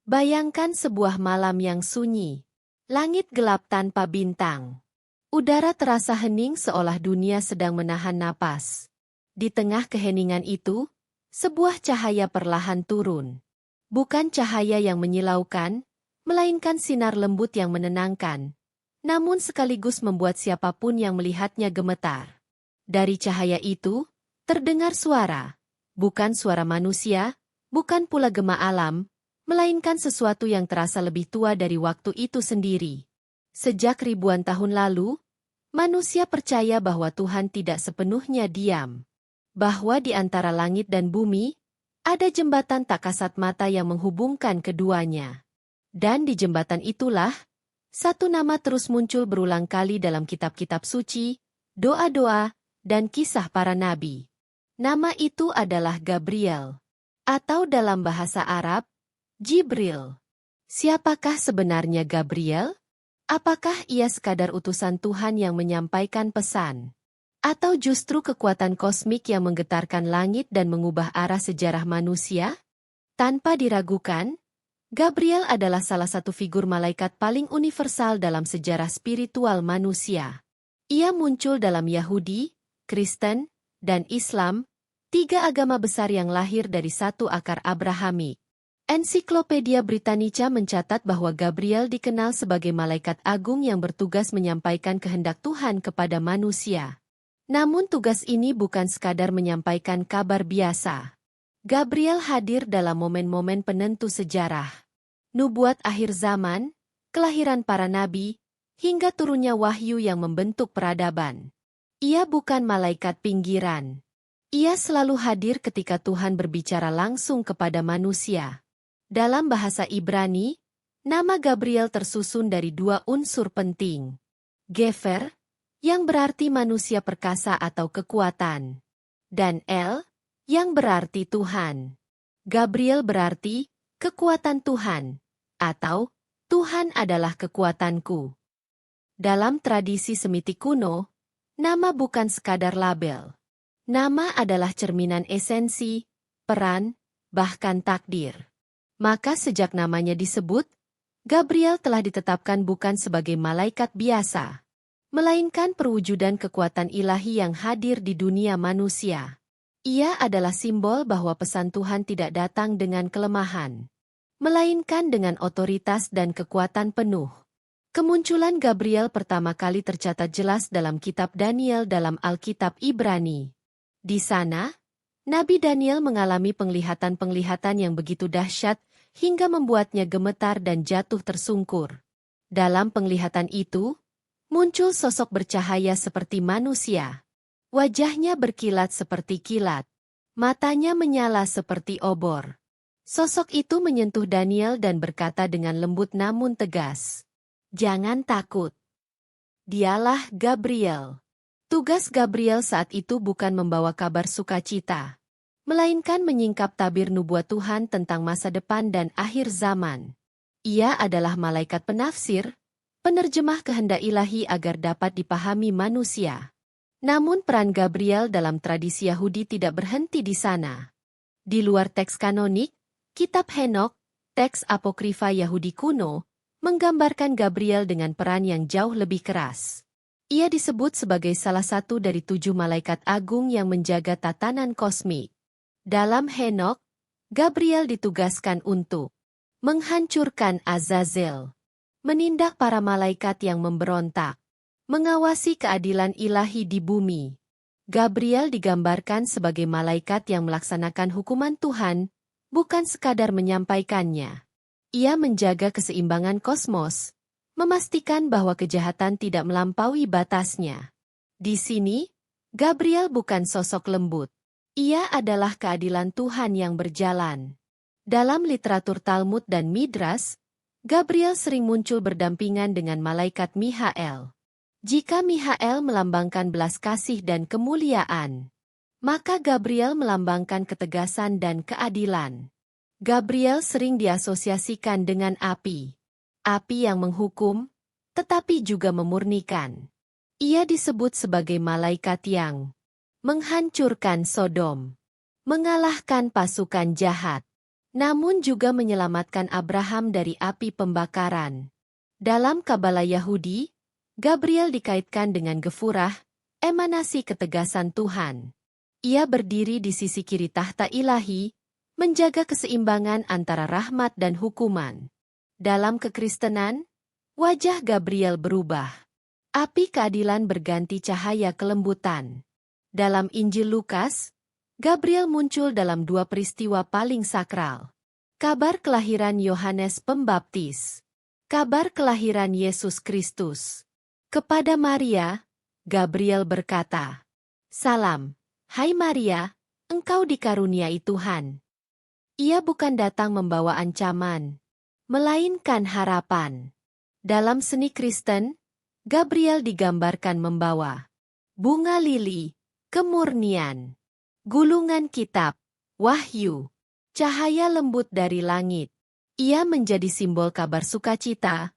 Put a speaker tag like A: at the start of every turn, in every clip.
A: Bayangkan sebuah malam yang sunyi. Langit gelap tanpa bintang. Udara terasa hening seolah dunia sedang menahan napas. Di tengah keheningan itu, sebuah cahaya perlahan turun. Bukan cahaya yang menyilaukan, melainkan sinar lembut yang menenangkan. Namun sekaligus membuat siapapun yang melihatnya gemetar. Dari cahaya itu, terdengar suara. Bukan suara manusia, bukan pula gema alam, melainkan sesuatu yang terasa lebih tua dari waktu itu sendiri. Sejak ribuan tahun lalu, manusia percaya bahwa Tuhan tidak sepenuhnya diam. Bahwa di antara langit dan bumi, ada jembatan tak kasat mata yang menghubungkan keduanya. Dan di jembatan itulah, satu nama terus muncul berulang kali dalam kitab-kitab suci, doa-doa, dan kisah para nabi. Nama itu adalah Gabriel. Atau dalam bahasa Arab, Jibril. Siapakah sebenarnya Gabriel? Apakah ia sekadar utusan Tuhan yang menyampaikan pesan? Atau justru kekuatan kosmik yang menggetarkan langit dan mengubah arah sejarah manusia? Tanpa diragukan, Gabriel adalah salah satu figur malaikat paling universal dalam sejarah spiritual manusia. Ia muncul dalam Yahudi, Kristen, dan Islam, tiga agama besar yang lahir dari satu akar Abrahamik. Ensiklopedia Britannica mencatat bahwa Gabriel dikenal sebagai malaikat agung yang bertugas menyampaikan kehendak Tuhan kepada manusia. Namun tugas ini bukan sekadar menyampaikan kabar biasa. Gabriel hadir dalam momen-momen penentu sejarah. Nubuat akhir zaman, kelahiran para nabi, hingga turunnya wahyu yang membentuk peradaban. Ia bukan malaikat pinggiran. Ia selalu hadir ketika Tuhan berbicara langsung kepada manusia. Dalam bahasa Ibrani, nama Gabriel tersusun dari dua unsur penting. Gefer, yang berarti manusia perkasa atau kekuatan. Dan El, yang berarti Tuhan. Gabriel berarti kekuatan Tuhan, atau Tuhan adalah kekuatanku. Dalam tradisi Semitik kuno, nama bukan sekadar label. Nama adalah cerminan esensi, peran, bahkan takdir. Maka sejak namanya disebut, Gabriel telah ditetapkan bukan sebagai malaikat biasa, melainkan perwujudan kekuatan ilahi yang hadir di dunia manusia. Ia adalah simbol bahwa pesan Tuhan tidak datang dengan kelemahan, melainkan dengan otoritas dan kekuatan penuh. Kemunculan Gabriel pertama kali tercatat jelas dalam kitab Daniel dalam Alkitab Ibrani. Di sana, Nabi Daniel mengalami penglihatan-penglihatan yang begitu dahsyat hingga membuatnya gemetar dan jatuh tersungkur. Dalam penglihatan itu, muncul sosok bercahaya seperti manusia. Wajahnya berkilat seperti kilat. Matanya menyala seperti obor. Sosok itu menyentuh Daniel dan berkata dengan lembut namun tegas, "Jangan takut. Dialah Gabriel." Tugas Gabriel saat itu bukan membawa kabar sukacita, melainkan menyingkap tabir nubuat Tuhan tentang masa depan dan akhir zaman. Ia adalah malaikat penafsir, penerjemah kehendak ilahi agar dapat dipahami manusia. Namun peran Gabriel dalam tradisi Yahudi tidak berhenti di sana. Di luar teks kanonik, kitab Henokh, teks apokrifa Yahudi kuno, menggambarkan Gabriel dengan peran yang jauh lebih keras. Ia disebut sebagai salah satu dari 7 malaikat agung yang menjaga tatanan kosmik. Dalam Henokh, Gabriel ditugaskan untuk menghancurkan Azazel, menindak para malaikat yang memberontak, mengawasi keadilan ilahi di bumi. Gabriel digambarkan sebagai malaikat yang melaksanakan hukuman Tuhan, bukan sekadar menyampaikannya. Ia menjaga keseimbangan kosmos, memastikan bahwa kejahatan tidak melampaui batasnya. Di sini, Gabriel bukan sosok lembut. Ia adalah keadilan Tuhan yang berjalan. Dalam literatur Talmud dan Midrash, Gabriel sering muncul berdampingan dengan malaikat Mikhael. Jika Mikhael melambangkan belas kasih dan kemuliaan, maka Gabriel melambangkan ketegasan dan keadilan. Gabriel sering diasosiasikan dengan api. Api yang menghukum, tetapi juga memurnikan. Ia disebut sebagai malaikat yang menghancurkan Sodom, mengalahkan pasukan jahat. namun juga menyelamatkan Abraham dari api pembakaran. Dalam Kabala Yahudi, Gabriel dikaitkan dengan Gefurah, emanasi ketegasan Tuhan. Ia berdiri di sisi kiri tahta ilahi, menjaga keseimbangan antara rahmat dan hukuman. Dalam kekristenan, wajah Gabriel berubah. Api keadilan berganti cahaya kelembutan. Dalam Injil Lukas, Gabriel muncul dalam dua peristiwa paling sakral. Kabar kelahiran Yohanes Pembaptis. Kabar kelahiran Yesus Kristus. Kepada Maria, Gabriel berkata, "Salam, hai Maria, engkau dikaruniai Tuhan." Ia bukan datang membawa ancaman, melainkan harapan. Dalam seni Kristen, Gabriel digambarkan membawa bunga lili, kemurnian, gulungan kitab, wahyu, cahaya lembut dari langit. Ia menjadi simbol kabar sukacita,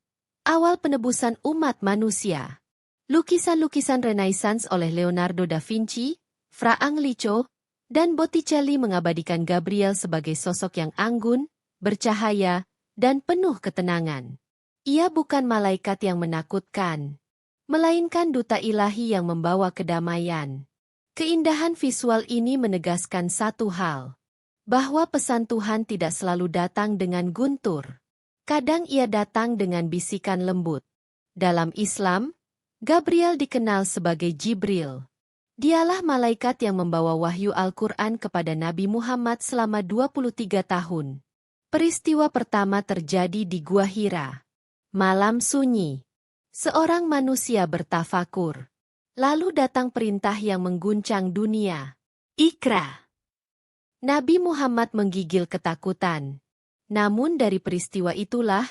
A: awal penebusan umat manusia. Lukisan-lukisan Renaissance oleh Leonardo da Vinci, Fra Anglico, dan Botticelli mengabadikan Gabriel sebagai sosok yang anggun, bercahaya, dan penuh ketenangan. Ia bukan malaikat yang menakutkan, melainkan duta ilahi yang membawa kedamaian. Keindahan visual ini menegaskan satu hal, bahwa pesan Tuhan tidak selalu datang dengan guntur. Kadang ia datang dengan bisikan lembut. Dalam Islam, Gabriel dikenal sebagai Jibril. Dialah malaikat yang membawa wahyu Al-Quran kepada Nabi Muhammad selama 23 tahun. Peristiwa pertama terjadi di Gua Hira. Malam sunyi. Seorang manusia bertafakur. Lalu datang perintah yang mengguncang dunia. Iqra. Nabi Muhammad menggigil ketakutan. Namun dari peristiwa itulah,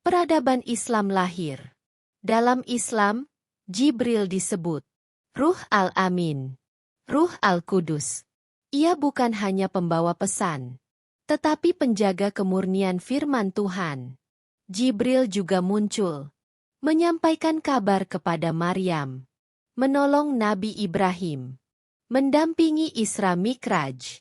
A: peradaban Islam lahir. Dalam Islam, Jibril disebut Ruh Al-Amin, Ruh Al-Kudus. Ia bukan hanya pembawa pesan, tetapi penjaga kemurnian firman Tuhan. Jibril juga muncul, menyampaikan kabar kepada Maryam, menolong Nabi Ibrahim, mendampingi Isra Mikraj.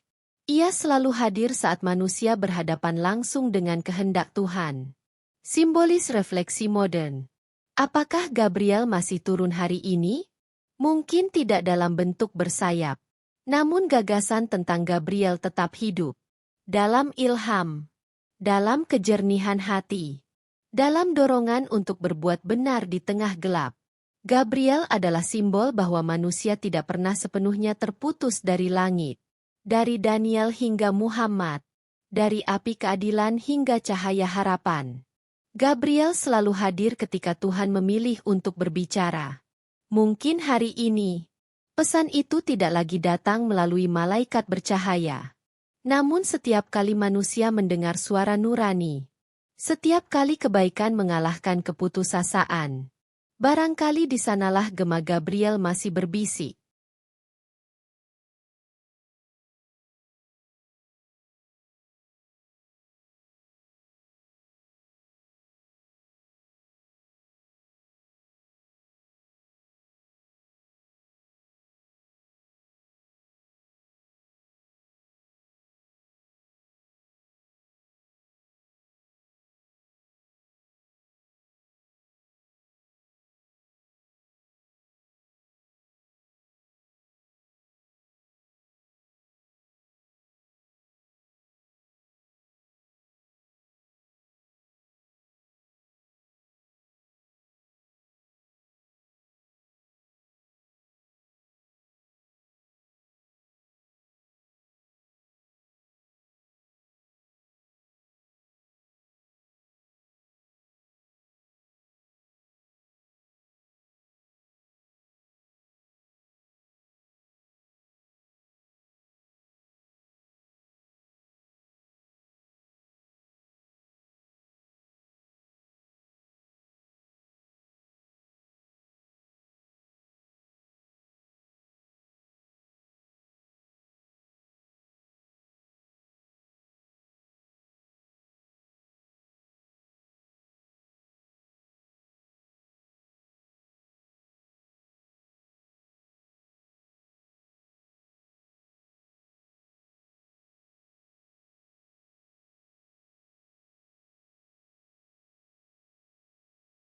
A: Ia selalu hadir saat manusia berhadapan langsung dengan kehendak Tuhan. Simbolis refleksi modern. Apakah Gabriel masih turun hari ini? Mungkin tidak dalam bentuk bersayap, namun gagasan tentang Gabriel tetap hidup. Dalam ilham, dalam kejernihan hati, dalam dorongan untuk berbuat benar di tengah gelap. Gabriel adalah simbol bahwa manusia tidak pernah sepenuhnya terputus dari langit. Dari Daniel hingga Muhammad, dari api keadilan hingga cahaya harapan. Gabriel selalu hadir ketika Tuhan memilih untuk berbicara. Mungkin hari ini, pesan itu tidak lagi datang melalui malaikat bercahaya. Namun setiap kali manusia mendengar suara nurani, setiap kali kebaikan mengalahkan keputusasaan, barangkali di sanalah gema Gabriel masih berbisik.